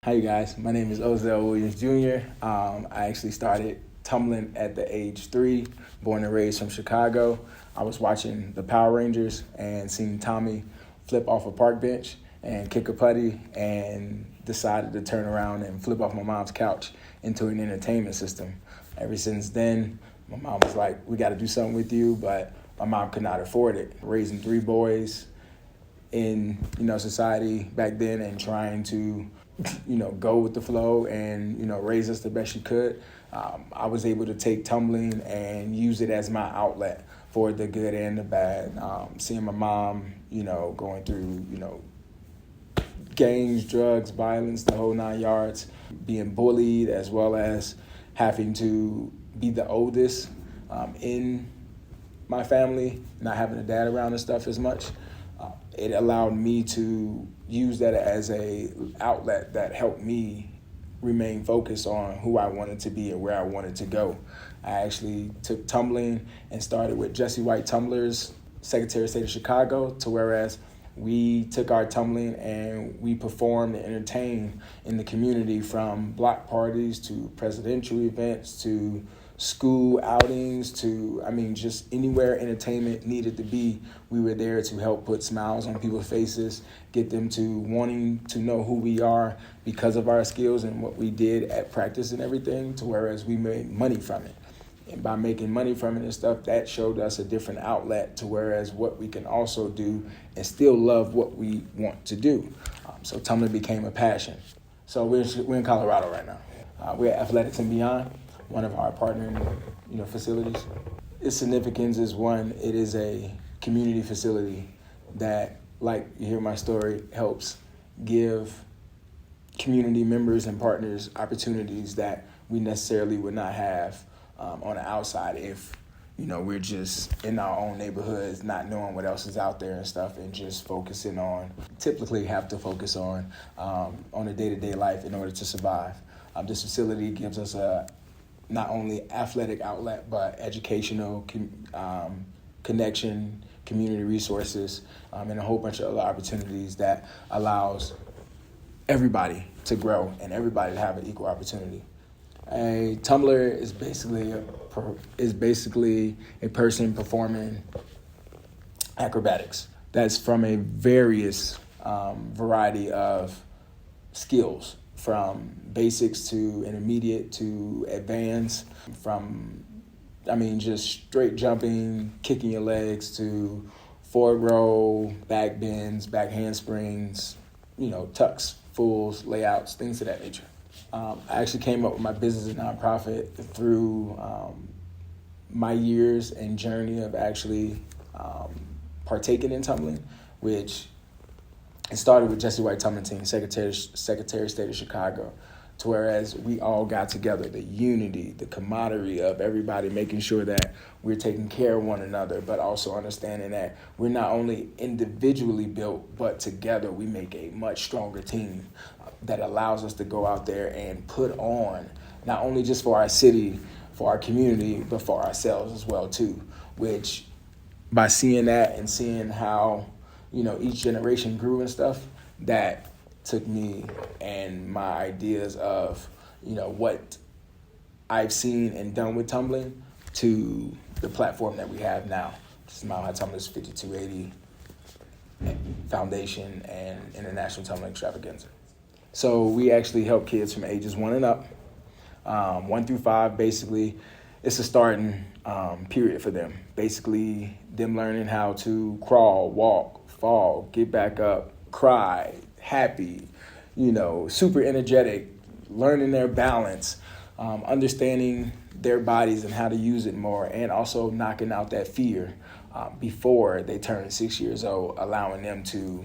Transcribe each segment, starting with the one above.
Hi, you guys. My name is Ozell Williams Jr. I actually started tumbling at the age 3, born and raised from Chicago. I was watching the Power Rangers and seeing Tommy flip off a park bench and kick a putty, and decided to turn around and flip off my mom's couch into an entertainment system. Ever since then, my mom was like, we got to do something with you, but my mom could not afford it. Raising 3 boys in society back then and trying to go with the flow and raise us the best she could. I was able to take tumbling and use it as my outlet for the good and the bad. Seeing my mom going through gangs, drugs, violence, the whole 9 yards, being bullied, as well as having to be the oldest in my family, not having a dad around and stuff as much. It allowed me to use that as a outlet that helped me remain focused on who I wanted to be and where I wanted to go. I actually took tumbling and started with Jesse White Tumblers, Secretary of State of Chicago, to whereas we took our tumbling and we performed and entertained in the community, from block parties to presidential events to school outings to, just anywhere entertainment needed to be. We were there to help put smiles on people's faces, get them to wanting to know who we are because of our skills and what we did at practice and everything, to whereas we made money from it. And by making money from it and stuff, that showed us a different outlet to whereas what we can also do and still love what we want to do. So tumbling became a passion. So we're in Colorado right now. We're at Athletics and Beyond, one of our partnering facilities. Its significance is, one, it is a community facility that, like you hear my story, helps give community members and partners opportunities that we necessarily would not have on the outside if we're just in our own neighborhoods, not knowing what else is out there and stuff, and just typically have to focus on a day-to-day life in order to survive. This facility gives us a not only athletic outlet, but educational connection, community resources, and a whole bunch of other opportunities that allows everybody to grow and everybody to have an equal opportunity. A tumbler is basically a person performing acrobatics. That's from a various variety of skills, from basics to intermediate to advanced, from just straight jumping, kicking your legs, to forward roll, back bends, back handsprings, tucks, fulls, layouts, things of that nature. I actually came up with my business and nonprofit through my years and journey of actually partaking in tumbling, which it started with Jesse White Tumbling Team, Secretary of State of Chicago, to whereas we all got together, the unity, the camaraderie of everybody making sure that we're taking care of one another, but also understanding that we're not only individually built, but together we make a much stronger team that allows us to go out there and put on, not only just for our city, for our community, but for ourselves as well too, which by seeing that and seeing how each generation grew and stuff, that took me and my ideas of, what I've seen and done with tumbling to the platform that we have now. Mile High Tumblers 5280 Foundation and International Tumbling Extravaganza. So we actually help kids from ages 1 and up, 1 through 5, basically. It's a starting period for them. Basically, them learning how to crawl, walk, fall, get back up, cry, happy, super energetic, learning their balance, understanding their bodies and how to use it more, and also knocking out that fear before they turn 6 years old, allowing them to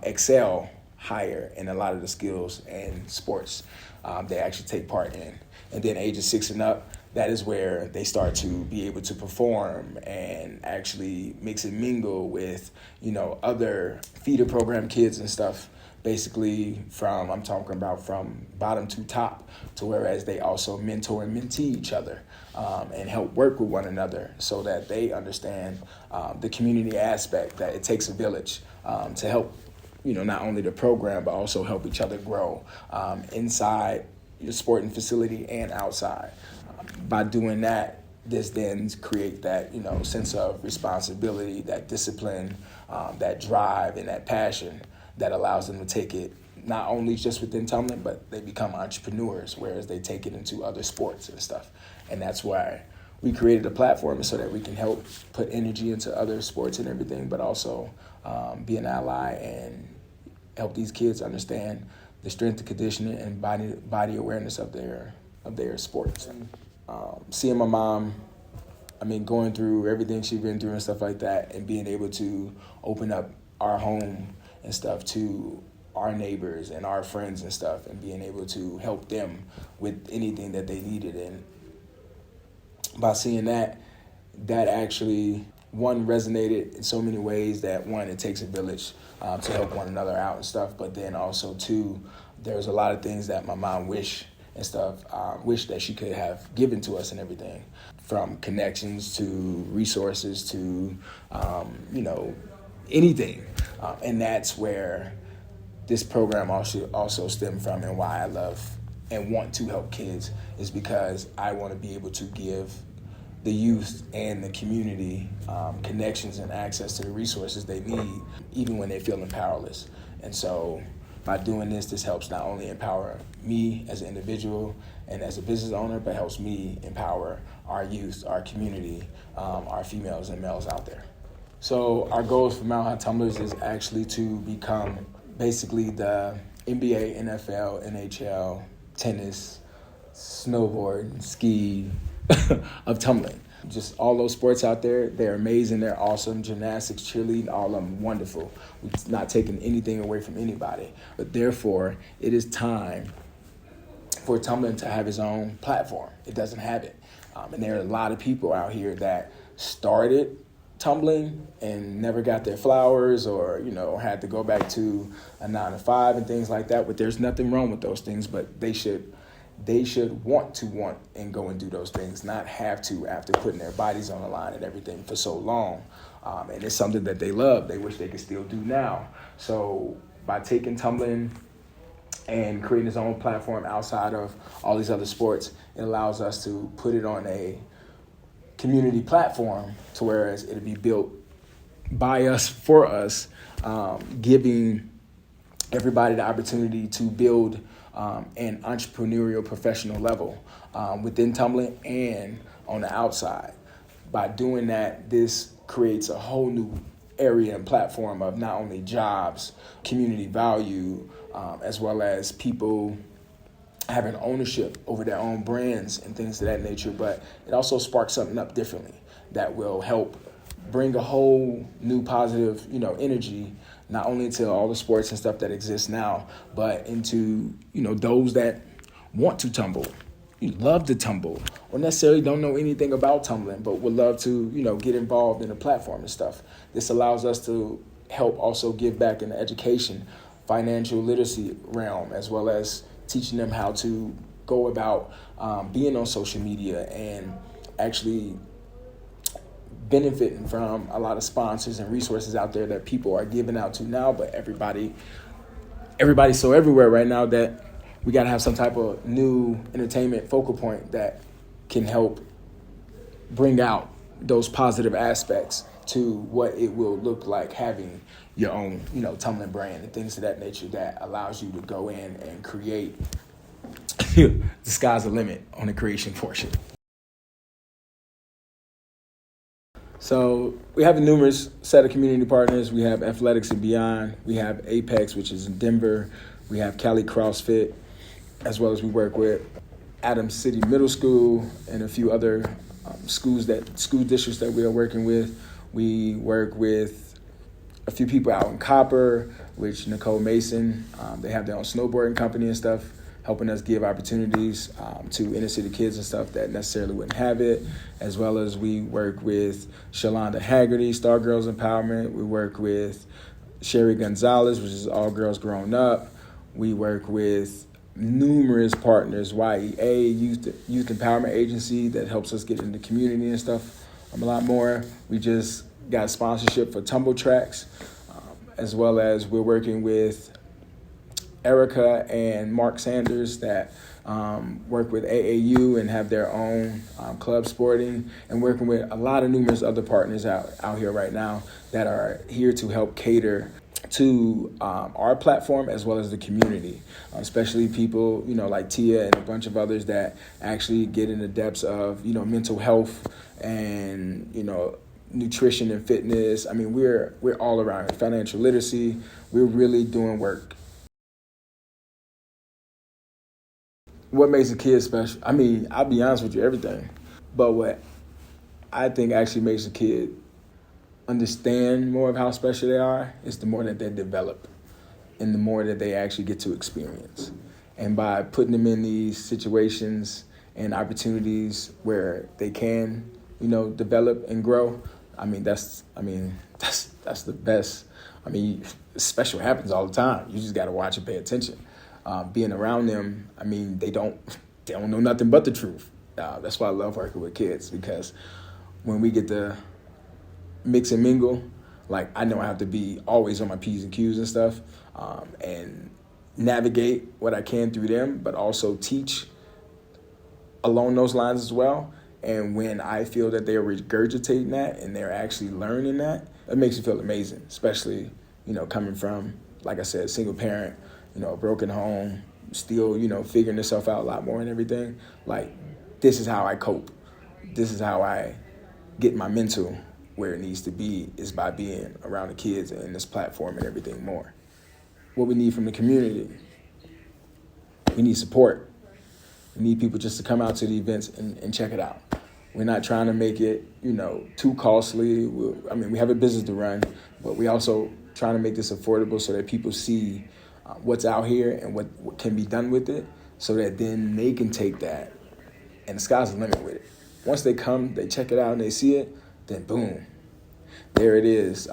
excel higher in a lot of the skills and sports they actually take part in. And then ages 6 and up, that is where they start to be able to perform and actually mix and mingle with, other feeder program kids and stuff. Basically, I'm talking about from bottom to top, to whereas they also mentor and mentee each other and help work with one another so that they understand the community aspect, that it takes a village to help not only the program, but also help each other grow inside your sporting facility and outside. By doing that, this then create that, sense of responsibility, that discipline, that drive, and that passion that allows them to take it not only just within tumbling, but they become entrepreneurs, whereas they take it into other sports and stuff. And that's why we created a platform, so that we can help put energy into other sports and everything, but also be an ally and help these kids understand the strength and conditioning and body awareness of their sports. And seeing my mom, going through everything she's been through and stuff like that, and being able to open up our home and stuff to our neighbors and our friends and stuff, and being able to help them with anything that they needed. And by seeing that actually, one, resonated in so many ways that, one, it takes a village to help one another out and stuff, but then also, two, there's a lot of things that my mom wish that she could have given to us and everything, from connections to resources to, anything. And that's where this program also stemmed from, and why I love and want to help kids, is because I want to be able to give the youth and the community connections and access to the resources they need, even when they're feeling powerless. And so by doing this helps not only empower me as an individual and as a business owner, but helps me empower our youth, our community, our females and males out there. So our goals for Mount High Tumblers is actually to become basically the NBA, NFL, NHL, tennis, snowboard, ski of tumbling. Just all those sports out there, they're amazing, they're awesome. Gymnastics, cheerleading, all of them wonderful. It's not taking anything away from anybody. But therefore, it is time for tumbling to have its own platform. It doesn't have it. And there are a lot of people out here that started tumbling and never got their flowers, or had to go back to a 9-to-5 and things like that. But there's nothing wrong with those things, but they should want and go and do those things, not have to after putting their bodies on the line and everything for so long. And it's something that they love, they wish they could still do now. So by taking tumbling and creating its own platform outside of all these other sports, it allows us to put it on a community platform, to whereas it'll be built by us, for us, giving everybody the opportunity to build an entrepreneurial professional level within tumbling and on the outside. By doing that, this creates a whole new area and platform of not only jobs, community value, as well as people having ownership over their own brands and things of that nature, but it also sparks something up differently that will help bring a whole new positive, energy, not only into all the sports and stuff that exist now, but into, those that want to tumble, love to tumble, or necessarily don't know anything about tumbling, but would love to, get involved in the platform and stuff. This allows us to help also give back in the education, financial literacy realm, as well as teaching them how to go about being on social media and actually benefiting from a lot of sponsors and resources out there that people are giving out to now. But everybody's so everywhere right now that we got to have some type of new entertainment focal point that can help bring out those positive aspects to what it will look like having your own, tumbling brand and things of that nature that allows you to go in and create. The sky's the limit on the creation portion. So we have a numerous set of community partners. We have Athletics and Beyond. We have Apex, which is in Denver. We have Cali CrossFit, as well as we work with Adams City Middle School and a few other school districts that we are working with. We work with a few people out in Copper, which Nicole Mason, they have their own snowboarding company and stuff, helping us give opportunities to inner city kids and stuff that necessarily wouldn't have it, as well as we work with Shalonda Haggerty, Star Girls Empowerment. We work with Sherry Gonzalez, which is All Girls Grown Up. We work with numerous partners, YEA, Youth Empowerment Agency, that helps us get in the community and stuff a lot more. We just got sponsorship for Tumble Tracks, as well as we're working with Erica and Mark Sanders that work with AAU and have their own club sporting, and working with a lot of numerous other partners out here right now that are here to help cater to our platform as well as the community, especially people, like Tia and a bunch of others that actually get in the depths of, mental health and, nutrition and fitness. I mean, we're all around it. Financial literacy. We're really doing work. What makes a kid special? I mean, I'll be honest with you, everything. But what I think actually makes a kid understand more of how special they are is the more that they develop and the more that they actually get to experience. And by putting them in these situations and opportunities where they can, develop and grow, that's the best. Special happens all the time. You just got to watch and pay attention. Being around them, they don't know nothing but the truth. That's why I love working with kids, because when we get to mix and mingle, like, I know I have to be always on my P's and Q's and stuff, and navigate what I can through them, but also teach along those lines as well. And when I feel that they're regurgitating that and they're actually learning that, it makes me feel amazing, especially, coming from, like I said, single parent, a broken home, still, figuring yourself out a lot more and everything. Like, this is how I cope. This is how I get my mental where it needs to be, is by being around the kids and this platform and everything more. What we need from the community, we need support. We need people just to come out to the events and check it out. We're not trying to make it, too costly. We have a business to run, but we also trying to make this affordable so that people see what's out here and what can be done with it, so that then they can take that, and the sky's the limit with it. Once they come, they check it out and they see it, then boom, there it is.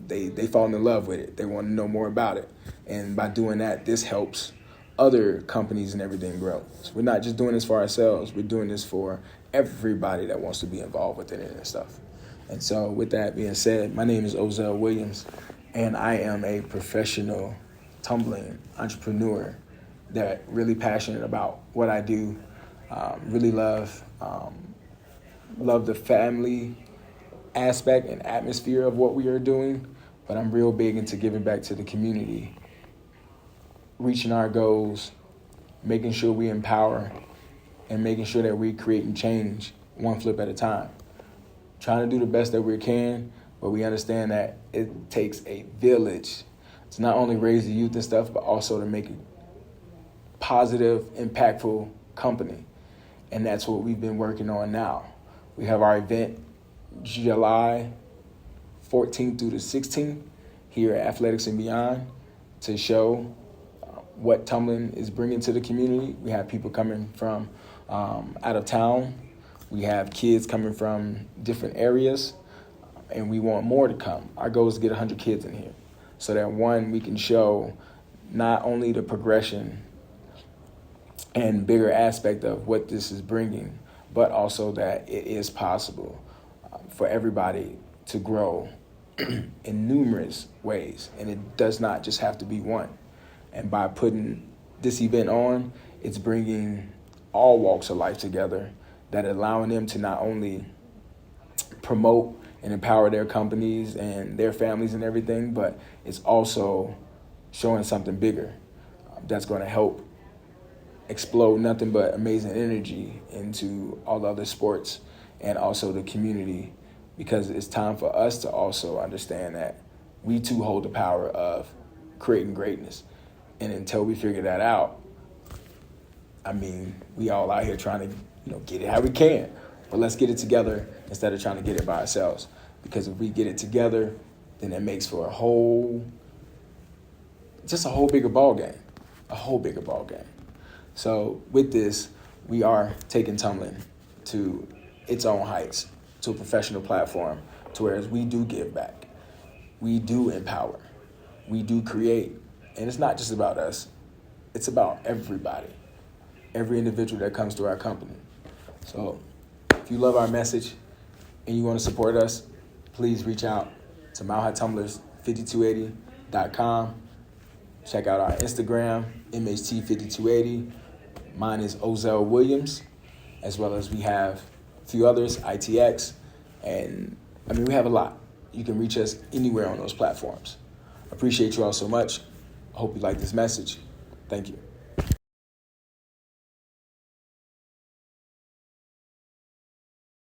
They fall in love with it. They want to know more about it. And by doing that, this helps other companies and everything grow. So we're not just doing this for ourselves. We're doing this for everybody that wants to be involved with it and stuff. And so with that being said, my name is Ozell Williams, and I am a professional tumbling entrepreneur that really passionate about what I do. Really love the family aspect and atmosphere of what we are doing, but I'm real big into giving back to the community, reaching our goals, making sure we empower, and making sure that we create and change one flip at a time. Trying to do the best that we can, but we understand that it takes a village to not only raise the youth and stuff, but also to make a positive, impactful company. And that's what we've been working on now. We have our event July 14th through the 16th here at Athletics and Beyond to show what tumbling is bringing to the community. We have people coming from out of town. We have kids coming from different areas, and we want more to come. Our goal is to get 100 kids in here, so that, one, we can show not only the progression and bigger aspect of what this is bringing, but also that it is possible for everybody to grow in numerous ways, and it does not just have to be one. And by putting this event on, it's bringing all walks of life together, that allowing them to not only promote and empower their companies and their families and everything, but it's also showing something bigger that's going to help explode nothing but amazing energy into all the other sports and also the community, because it's time for us to also understand that we too hold the power of creating greatness. And until we figure that out, we all out here trying to, get it how we can. But let's get it together instead of trying to get it by ourselves. Because if we get it together, then it makes for a whole bigger ball game. A whole bigger ball game. So with this, we are taking tumbling to its own heights, to a professional platform, to whereas we do give back. We do empower. We do create. And it's not just about us. It's about everybody. Every individual that comes to our company. So if you love our message and you want to support us, please reach out to Mile High Tumblers 5280 videogroahy.com. Check out our Instagram, MHT5280. Mine is Ozell Williams, as well as we have a few others, ITX. And we have a lot. You can reach us anywhere on those platforms. Appreciate you all so much. I hope you like this message. Thank you.